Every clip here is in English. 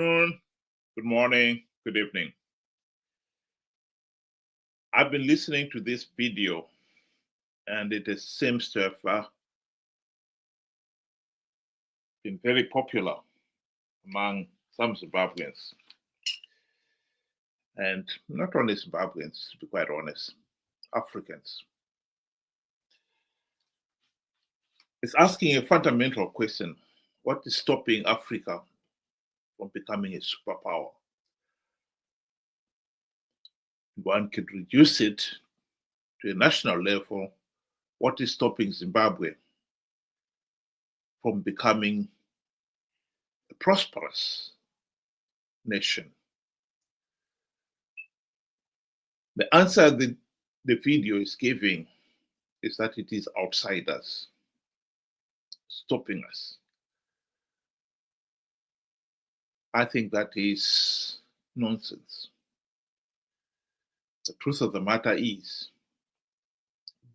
afternoon, good morning, good evening. I've been listening to this video and seems to have been very popular among some Zimbabweans. And not only Zimbabweans, to be quite honest, Africans. It's asking a fundamental question: what is stopping Africa from becoming a superpower? One could reduce it to a national level. What is stopping Zimbabwe from becoming a prosperous nation? The answer that the video is giving is that it is outsiders stopping us. I think that is nonsense. The truth of the matter is,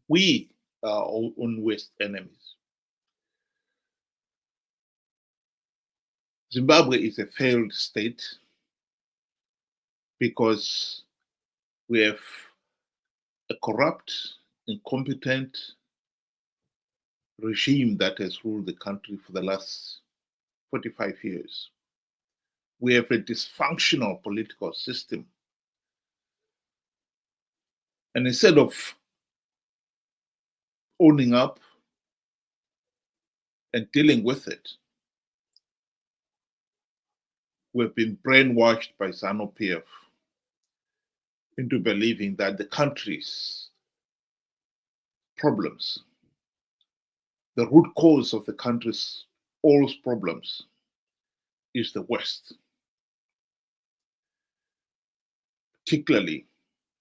we are our own worst enemies. Zimbabwe is a failed state because we have a corrupt, incompetent regime that has ruled the country for the last 45 years. We have a dysfunctional political system. And instead of owning up and dealing with it, we've been brainwashed by Zanu PF into believing that the country's problems, the root cause of the country's all problems, is the West, particularly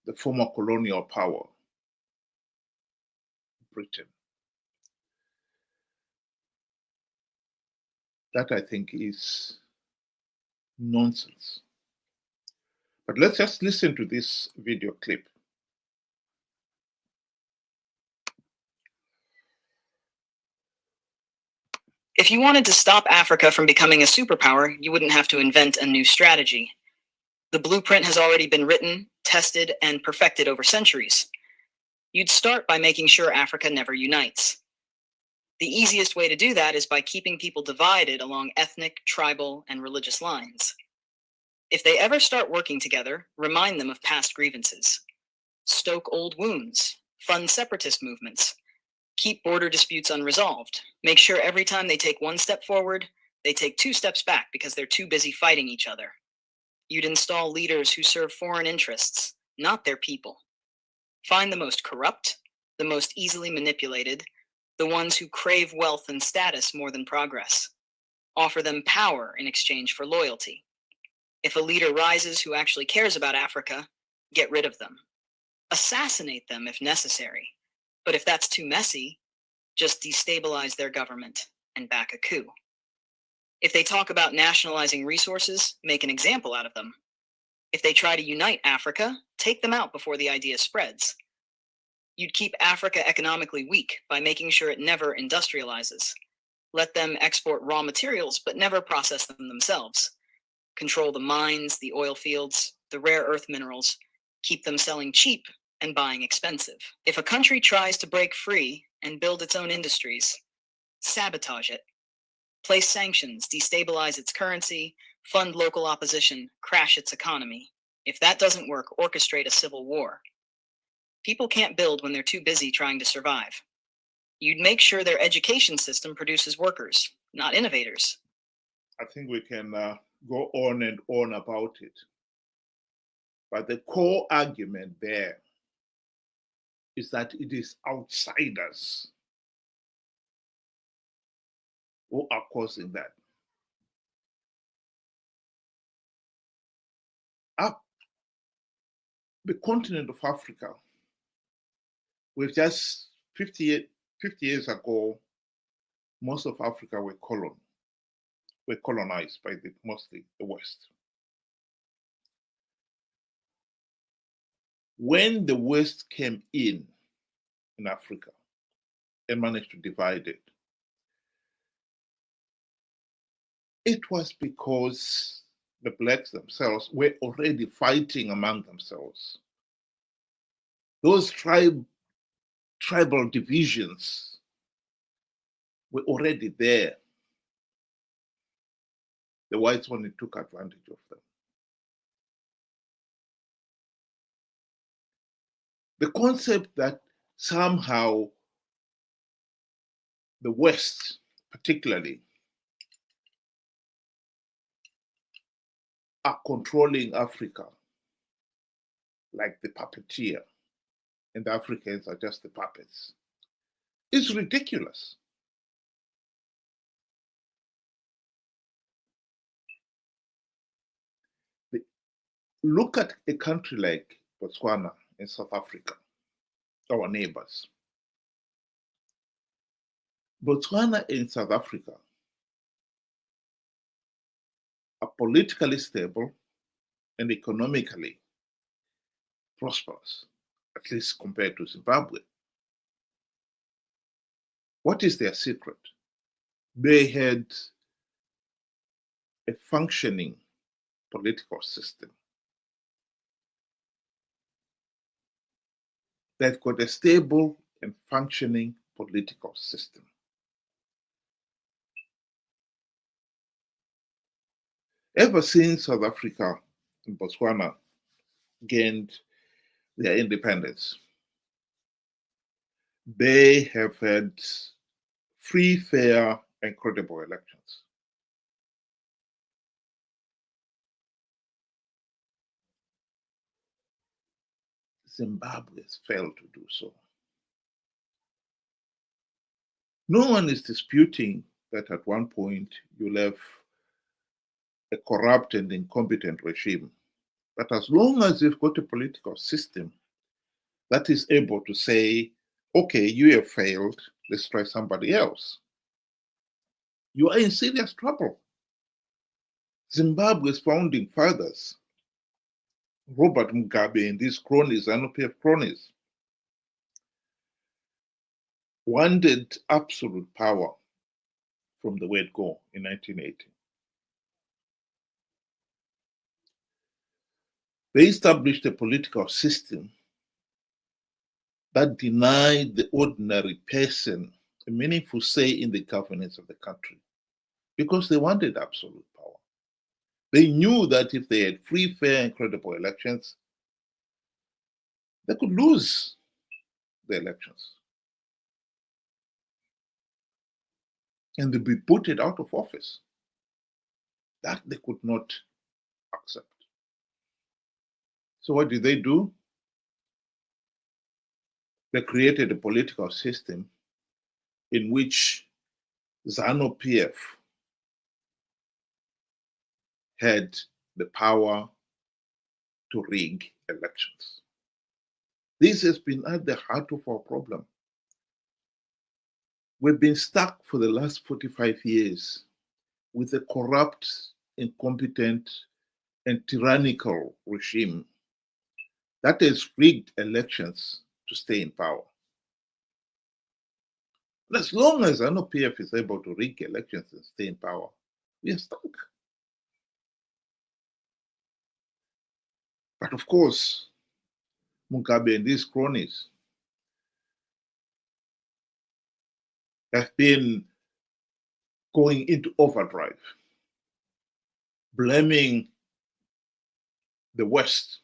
the former colonial power, Britain. That, I think, is nonsense. But let's just listen to this video clip. If you wanted to stop Africa from becoming a superpower, you wouldn't have to invent a new strategy. The blueprint has already been written, tested, and perfected over centuries. You'd start by making sure Africa never unites. The easiest way to do that is by keeping people divided along ethnic, tribal, and religious lines. If they ever start working together, remind them of past grievances. Stoke old wounds, fund separatist movements, keep border disputes unresolved. Make sure every time they take one step forward, they take 2 steps back because they're too busy fighting each other. You'd install leaders who serve foreign interests, not their people. Find the most corrupt, the most easily manipulated, the ones who crave wealth and status more than progress. Offer them power in exchange for loyalty. If a leader rises who actually cares about Africa, get rid of them. Assassinate them if necessary. But if that's too messy, just destabilize their government and back a coup. If they talk about nationalizing resources, make an example out of them. If they try to unite Africa, take them out before the idea spreads. You'd keep Africa economically weak by making sure it never industrializes. Let them export raw materials, but never process them themselves. Control the mines, the oil fields, the rare earth minerals. Keep them selling cheap and buying expensive. If a country tries to break free and build its own industries, sabotage it. Place sanctions, destabilize its currency, fund local opposition, crash its economy. If that doesn't work, orchestrate a civil war. People can't build when they're too busy trying to survive. You'd make sure their education system produces workers, not innovators. I think we can go on and on about it. But the core argument there is that it is outsiders who are causing that. The continent of Africa, we've just 50 years ago, most of Africa were colonized by mostly the West. When the West came in Africa and managed to divide it, it was because the blacks themselves were already fighting among themselves. Those tribal divisions were already there. The whites only took advantage of them. The concept that somehow the West, particularly, are controlling Africa like the puppeteer, and the Africans are just the puppets, is ridiculous. Look at a country like Botswana and South Africa, our neighbors. Botswana and South Africa are politically stable and economically prosperous, at least compared to Zimbabwe. What is their secret? They had a functioning political system. They've got a stable and functioning political system. Ever since South Africa and Botswana gained their independence, they have had free, fair, and credible elections. Zimbabwe has failed to do so. No one is disputing that at one point you'll have a corrupt and incompetent regime. But as long as you've got a political system that is able to say, okay, you have failed, let's try somebody else, you are in serious trouble. Zimbabwe's founding fathers, Robert Mugabe and his cronies, Zanu PF cronies, wanted absolute power from the word go in 1980. They established a political system that denied the ordinary person a meaningful say in the governance of the country because they wanted absolute power. They knew that if they had free, fair, and credible elections, they could lose the elections and they'd be booted out of office. That they could not accept. So what did they do? They created a political system in which Zanu PF had the power to rig elections. This has been at the heart of our problem. We've been stuck for the last 45 years with a corrupt, incompetent, and tyrannical regime that has rigged elections to stay in power. And as long as Zanu PF is able to rig elections and stay in power, we are stuck. But of course, Mugabe and his cronies have been going into overdrive, blaming the West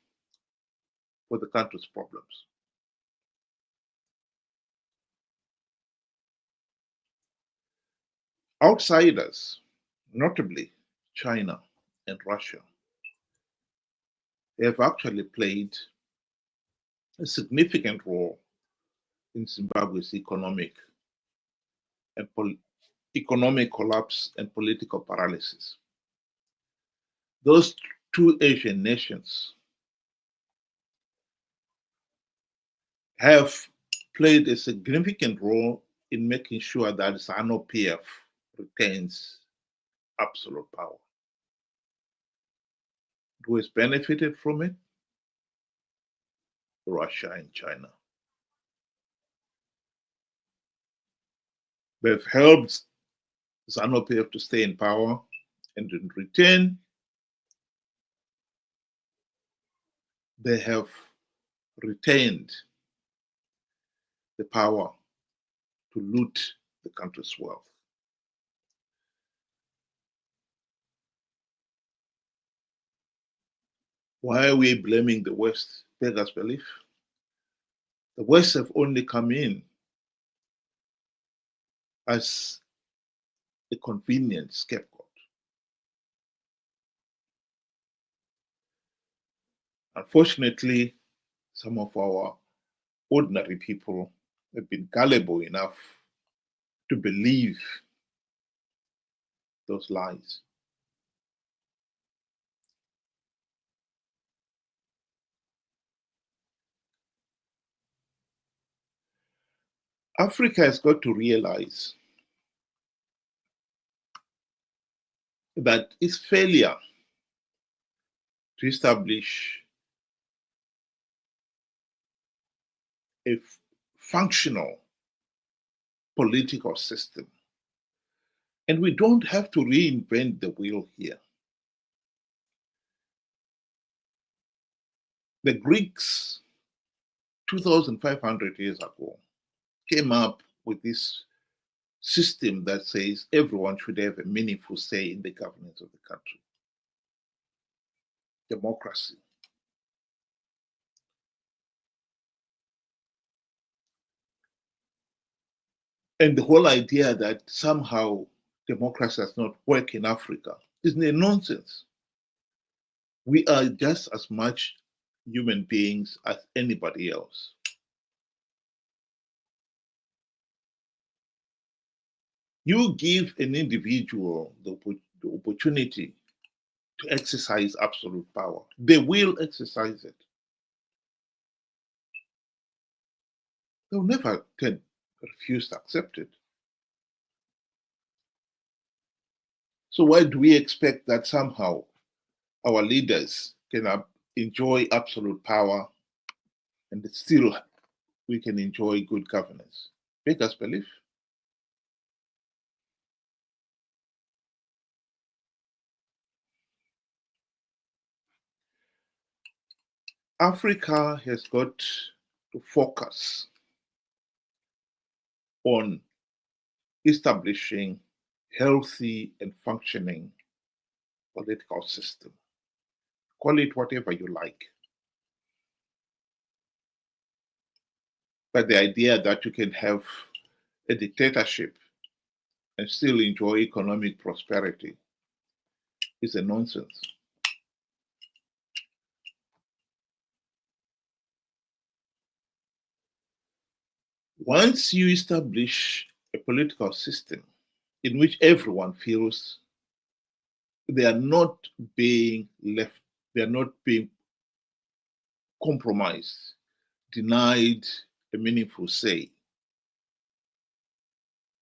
for the country's problems. Outsiders, notably China and Russia, have actually played a significant role in Zimbabwe's economic collapse and political paralysis. Those two Asian nations have played a significant role in making sure that Zanu PF retains absolute power. Who has benefited from it? Russia and China. They've helped Zanu PF to stay in power, and in return, they have retained the power to loot the country's wealth. Why are we blaming the West? Beggars belief. The West have only come in as a convenient scapegoat. Unfortunately, some of our ordinary people have been gullible enough to believe those lies. Africa has got to realize that its failure to establish a functional political system, and we don't have to reinvent the wheel here. The Greeks, 2,500 years ago, came up with this system that says everyone should have a meaningful say in the governance of the country. Democracy. And the whole idea that somehow democracy does not work in Africa is a nonsense. We are just as much human beings as anybody else. You give an individual the opportunity to exercise absolute power, they will exercise it. They'll never refuse to accept it. So why do we expect that somehow our leaders can enjoy absolute power and still we can enjoy good governance? Beggars belief. Africa has got to focus on establishing healthy and functioning political system. Call it whatever you like. But the idea that you can have a dictatorship and still enjoy economic prosperity is a nonsense. Once you establish a political system in which everyone feels they are not being left, they are not being compromised, denied a meaningful say,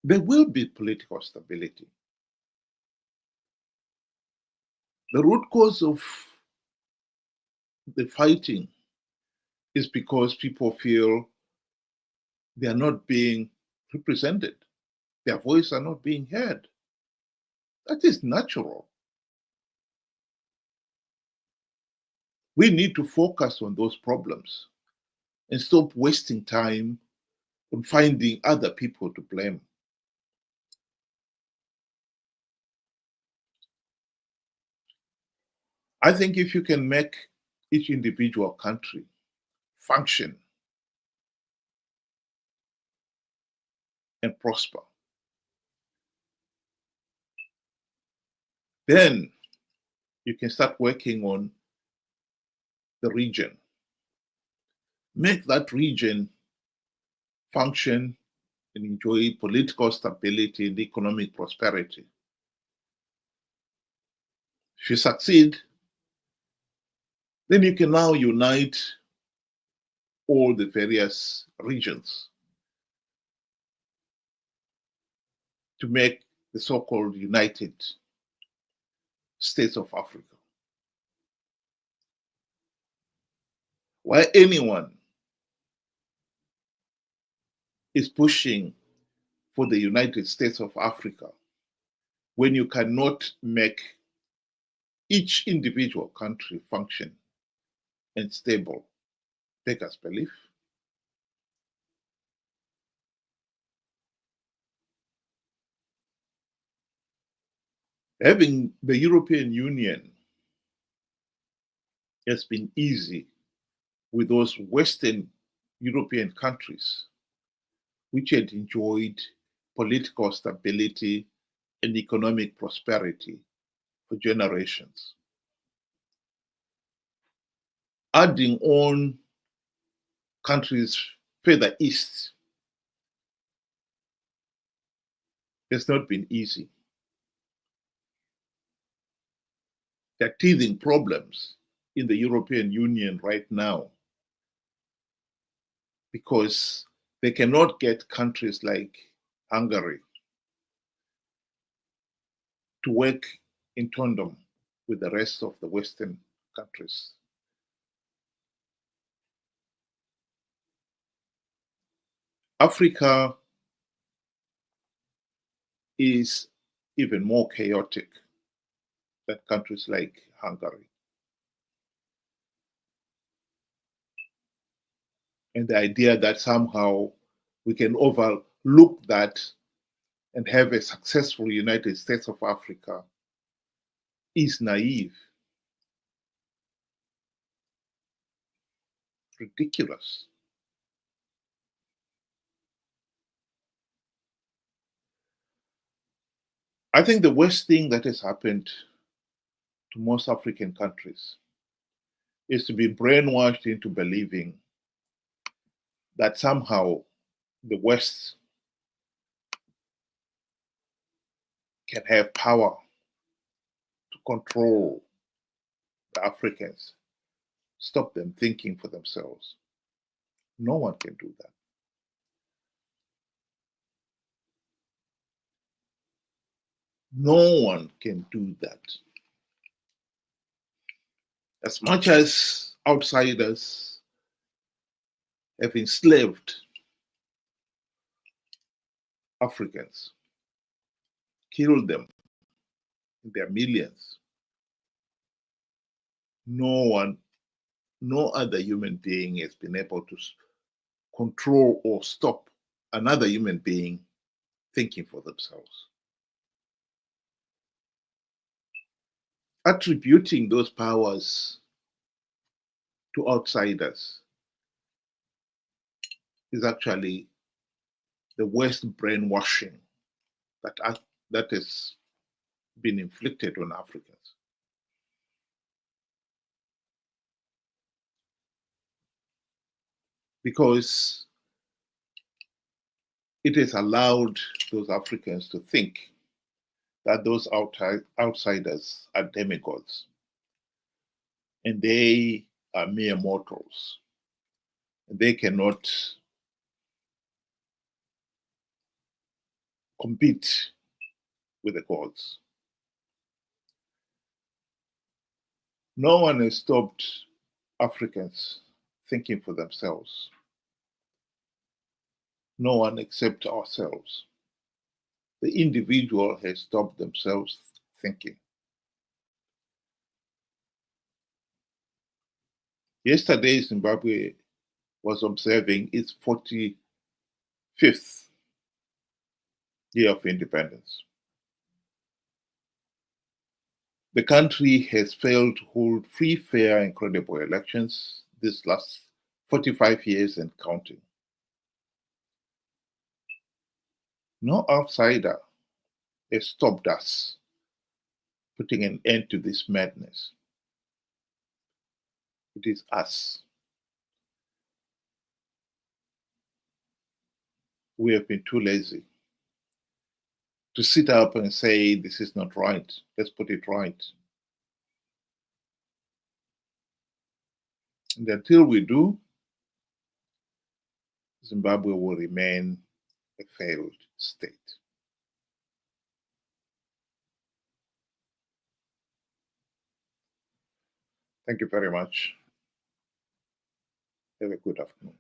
there will be political stability. The root cause of the fighting is because people feel they are not being represented. Their voice are not being heard. That is natural. We need to focus on those problems and stop wasting time on finding other people to blame. I think if you can make each individual country function and prosper, then you can start working on the region. Make that region function and enjoy political stability and economic prosperity. If you succeed, then you can now unite all the various regions to make the so-called United States of Africa. Why anyone is pushing for the United States of Africa when you cannot make each individual country function and stable. Take as belief. Having the European Union has been easy with those Western European countries which had enjoyed political stability and economic prosperity for generations. Adding on countries further east has not been easy. There are teething problems in the European Union right now because they cannot get countries like Hungary to work in tandem with the rest of the Western countries. Africa is even more chaotic than countries like Hungary. And the idea that somehow we can overlook that and have a successful United States of Africa is naive, ridiculous. I think the worst thing that has happened to most African countries is to be brainwashed into believing that somehow the West can have power to control the Africans, stop them thinking for themselves. No one can do that. No one can do that. As much as outsiders have enslaved Africans, killed them in their millions, no other human being has been able to control or stop another human being thinking for themselves. Attributing those powers to outsiders is actually the worst brainwashing that has been inflicted on Africans. Because it has allowed those Africans to think that those outsiders are demigods and they are mere mortals. They cannot compete with the gods. No one has stopped Africans thinking for themselves. No one except ourselves. The individual has stopped themselves thinking. Yesterday, Zimbabwe was observing its 45th year of independence. The country has failed to hold free, fair, and credible elections this last 45 years and counting. No outsider has stopped us putting an end to this madness. It is us. We have been too lazy to sit up and say, this is not right, let's put it right. And until we do, Zimbabwe will remain a failed state. Thank you very much. Have a good afternoon.